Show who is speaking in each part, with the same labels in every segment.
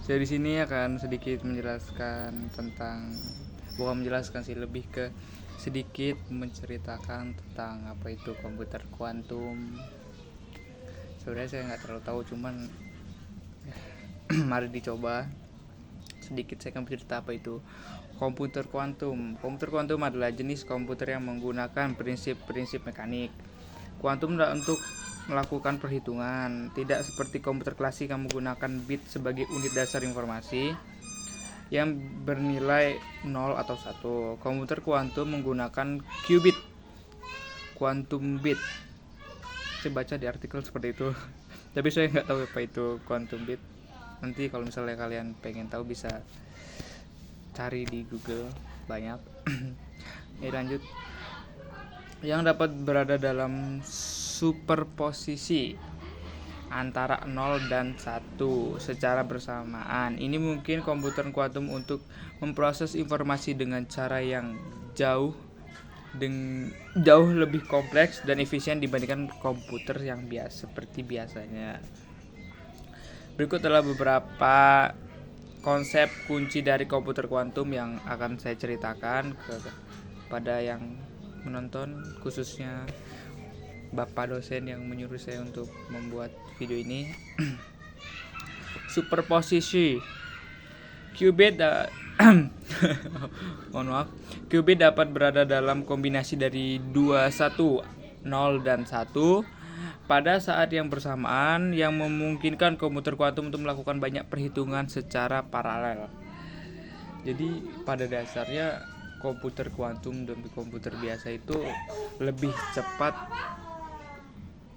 Speaker 1: Saya di sini akan sedikit menjelaskan tentang, bukan menjelaskan sih, lebih ke sedikit menceritakan tentang apa itu komputer kuantum. Sebenarnya saya nggak terlalu tahu, cuman mari dicoba. Sedikit saya akan bercerita apa itu komputer kuantum. Komputer kuantum adalah jenis komputer yang menggunakan prinsip-prinsip mekanik kuantum untuk melakukan perhitungan. Tidak seperti komputer klasik yang menggunakan bit sebagai unit dasar informasi yang bernilai 0 atau 1. Komputer kuantum menggunakan qubit, quantum bit. Saya baca di artikel seperti itu. Tapi saya nggak tahu apa itu quantum bit. Nanti kalau misalnya kalian pengen tahu bisa cari di Google, banyak. Ya, lanjut. Yang dapat berada dalam superposisi antara 0 dan 1 secara bersamaan. Ini mungkin komputer kuantum untuk memproses informasi dengan cara yang jauh lebih kompleks dan efisien dibandingkan komputer yang seperti biasanya. Berikut adalah beberapa konsep kunci dari komputer kuantum yang akan saya ceritakan kepada yang menonton, khususnya bapak dosen yang menyuruh saya untuk membuat video ini. Superposisi qubit mohon maaf, qubit dapat berada dalam kombinasi dari 0 dan 1 pada saat yang bersamaan, yang memungkinkan komputer kuantum untuk melakukan banyak perhitungan secara paralel. Jadi pada dasarnya komputer kuantum dan komputer biasa itu lebih cepat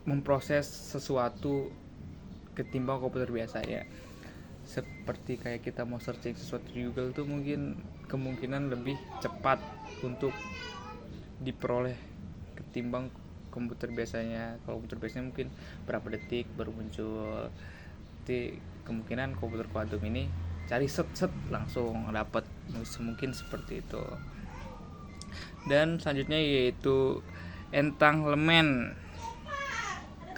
Speaker 1: memproses sesuatu ketimbang komputer biasa ya. Seperti kayak kita mau searching sesuatu di Google tuh mungkin kemungkinan lebih cepat untuk diperoleh ketimbang komputer biasanya. Kalau komputer biasanya mungkin berapa detik baru muncul. Jadi kemungkinan komputer kuantum ini cari set langsung dapat, mungkin seperti itu. Dan selanjutnya yaitu entanglement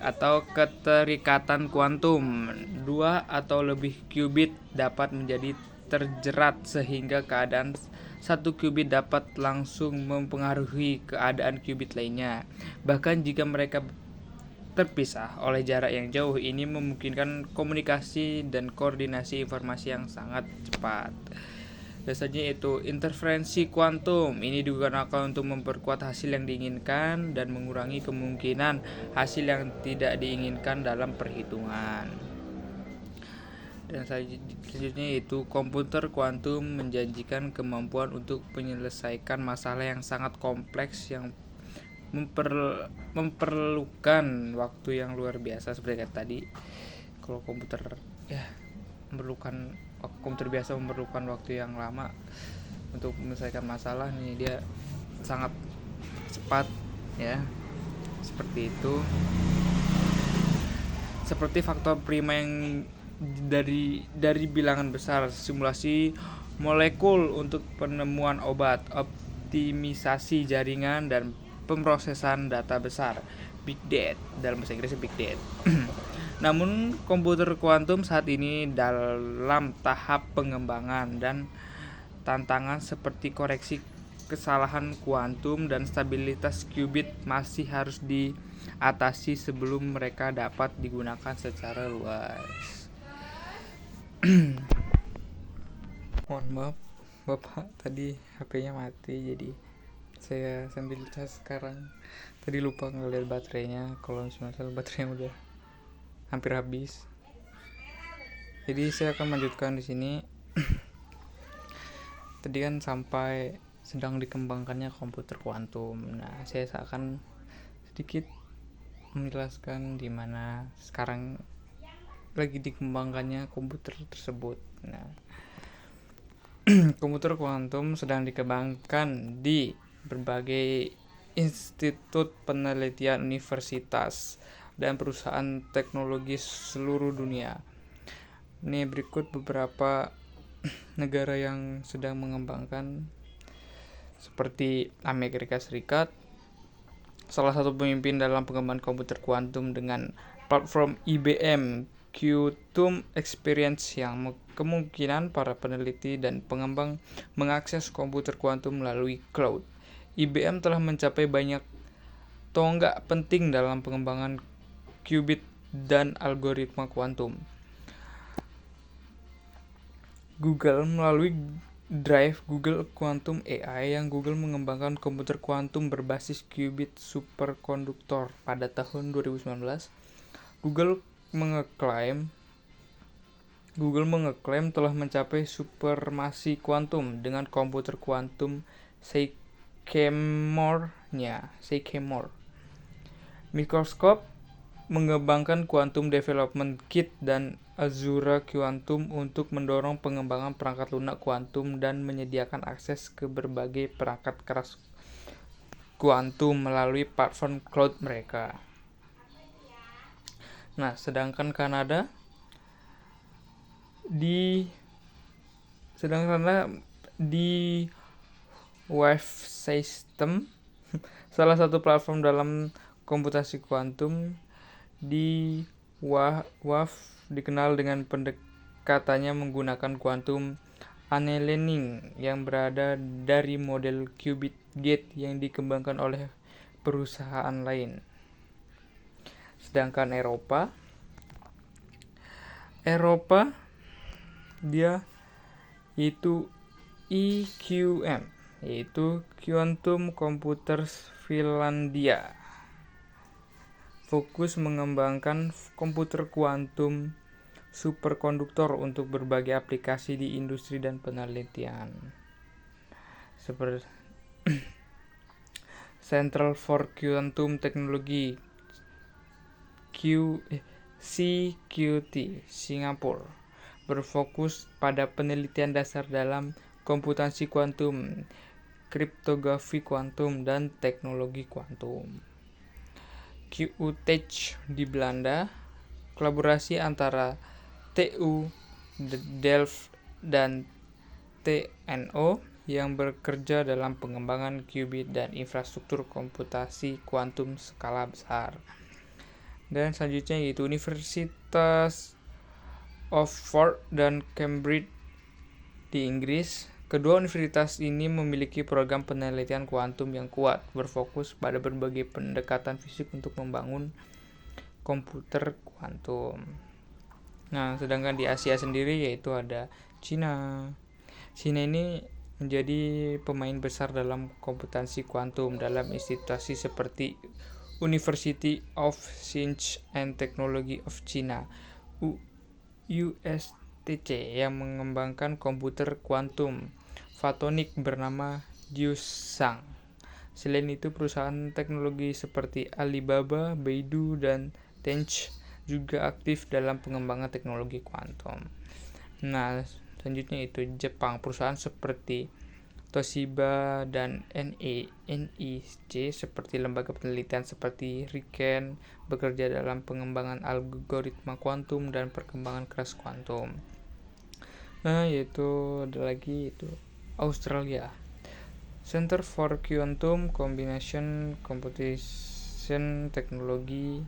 Speaker 1: atau keterikatan kuantum. 2 atau lebih qubit dapat menjadi terjerat sehingga keadaan satu qubit dapat langsung mempengaruhi keadaan qubit lainnya. Bahkan jika mereka terpisah oleh jarak yang jauh, ini memungkinkan komunikasi dan koordinasi informasi yang sangat cepat. Dasarnya yaitu interferensi kuantum. Ini digunakan untuk memperkuat hasil yang diinginkan dan mengurangi kemungkinan hasil yang tidak diinginkan dalam perhitungan. Dan selanjutnya yaitu komputer kuantum menjanjikan kemampuan untuk menyelesaikan masalah yang sangat kompleks yang memerlukan waktu yang luar biasa. Seperti tadi, kalau komputer komputer biasa memerlukan waktu yang lama untuk menyelesaikan masalah, nih dia sangat cepat ya, seperti itu. Seperti faktor prima yang dari bilangan besar, simulasi molekul untuk penemuan obat, optimisasi jaringan, dan pemrosesan data besar, big data, dalam bahasa Inggris big data. Namun komputer kuantum saat ini dalam tahap pengembangan, dan tantangan seperti koreksi kesalahan kuantum dan stabilitas qubit masih harus diatasi sebelum mereka dapat digunakan secara luas. Mohon maaf Bapak, tadi HP-nya mati, jadi saya sambil cas sekarang. Tadi lupa ngeliat baterainya, kalau misalnya baterainya udah hampir habis. Jadi saya akan melanjutkan di sini. Tadi kan sampai sedang dikembangkannya komputer kuantum. Nah, saya akan sedikit menjelaskan di mana sekarang lagi dikembangkannya komputer tersebut. Nah, komputer kuantum sedang dikembangkan di berbagai institut penelitian, universitas, dan perusahaan teknologi seluruh dunia. Ini berikut beberapa negara yang sedang mengembangkan, seperti Amerika Serikat, salah satu pemimpin dalam pengembangan komputer kuantum dengan platform IBM Quantum Experience yang kemungkinan para peneliti dan pengembang mengakses komputer kuantum melalui cloud. IBM telah mencapai banyak tonggak penting dalam pengembangan qubit dan algoritma kuantum. Google melalui Drive Google Quantum AI yang Google mengembangkan komputer kuantum berbasis qubit superkonduktor pada tahun 2019. Google mengeklaim telah mencapai supremasi kuantum dengan komputer kuantum Sycamore-nya. Microsoft mengembangkan Quantum Development Kit dan Azure Quantum untuk mendorong pengembangan perangkat lunak kuantum dan menyediakan akses ke berbagai perangkat keras kuantum melalui platform cloud mereka. Nah, sedangkan Kanada di Wave System, salah satu platform dalam komputasi kuantum, di WAV dikenal dengan pendekatannya menggunakan quantum annealing yang berada dari model qubit gate yang dikembangkan oleh perusahaan lain. Sedangkan Eropa dia yaitu EQM, yaitu Quantum Computers Finlandia, fokus mengembangkan komputer kuantum superkonduktor untuk berbagai aplikasi di industri dan penelitian. Seperti Central for Quantum Technology CQT Singapura berfokus pada penelitian dasar dalam komputasi kuantum, kriptografi kuantum, dan teknologi kuantum. QUTech di Belanda, kolaborasi antara TU Delft dan TNO yang bekerja dalam pengembangan qubit dan infrastruktur komputasi kuantum skala besar. Dan selanjutnya yaitu Universitas Oxford dan Cambridge di Inggris. Kedua universitas ini memiliki program penelitian kuantum yang kuat, berfokus pada berbagai pendekatan fisik untuk membangun komputer kuantum. Nah, sedangkan di Asia sendiri yaitu ada Cina. Cina ini menjadi pemain besar dalam komputasi kuantum dalam institusi seperti University of Science and Technology of China USTC yang mengembangkan komputer kuantum fotonik bernama Jiushang. Selain itu, perusahaan teknologi seperti Alibaba, Baidu, dan Tencent juga aktif dalam pengembangan teknologi kuantum. Nah, selanjutnya itu Jepang. Perusahaan seperti Toshiba dan NEC seperti lembaga penelitian seperti RIKEN bekerja dalam pengembangan algoritma kuantum dan perkembangan keras kuantum. Nah, yaitu ada lagi itu Australia. Center for Quantum Combination Computation Technology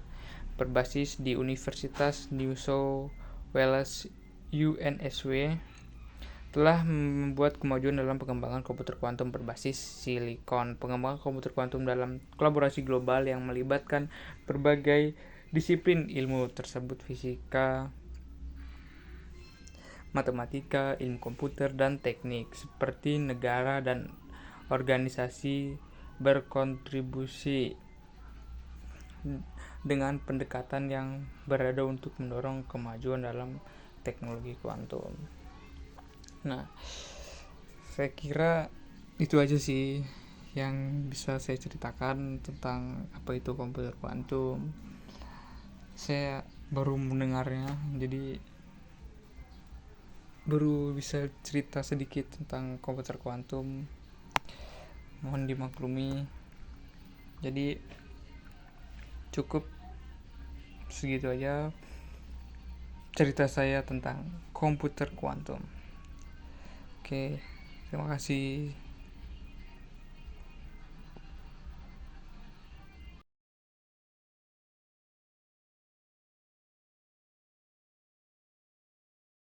Speaker 1: berbasis di Universitas New South Wales UNSW telah membuat kemajuan dalam pengembangan komputer kuantum berbasis silikon. Pengembangan komputer kuantum dalam kolaborasi global yang melibatkan berbagai disiplin ilmu tersebut, fisika, matematika, ilmu komputer, dan teknik, seperti negara dan organisasi berkontribusi dengan pendekatan yang berada untuk mendorong kemajuan dalam teknologi kuantum. Nah, saya kira itu aja sih yang bisa saya ceritakan tentang apa itu komputer kuantum. Saya baru mendengarnya, jadi baru bisa cerita sedikit tentang komputer kuantum. Mohon dimaklumi. Jadi cukup segitu aja cerita saya tentang komputer kuantum. Oke, terima kasih.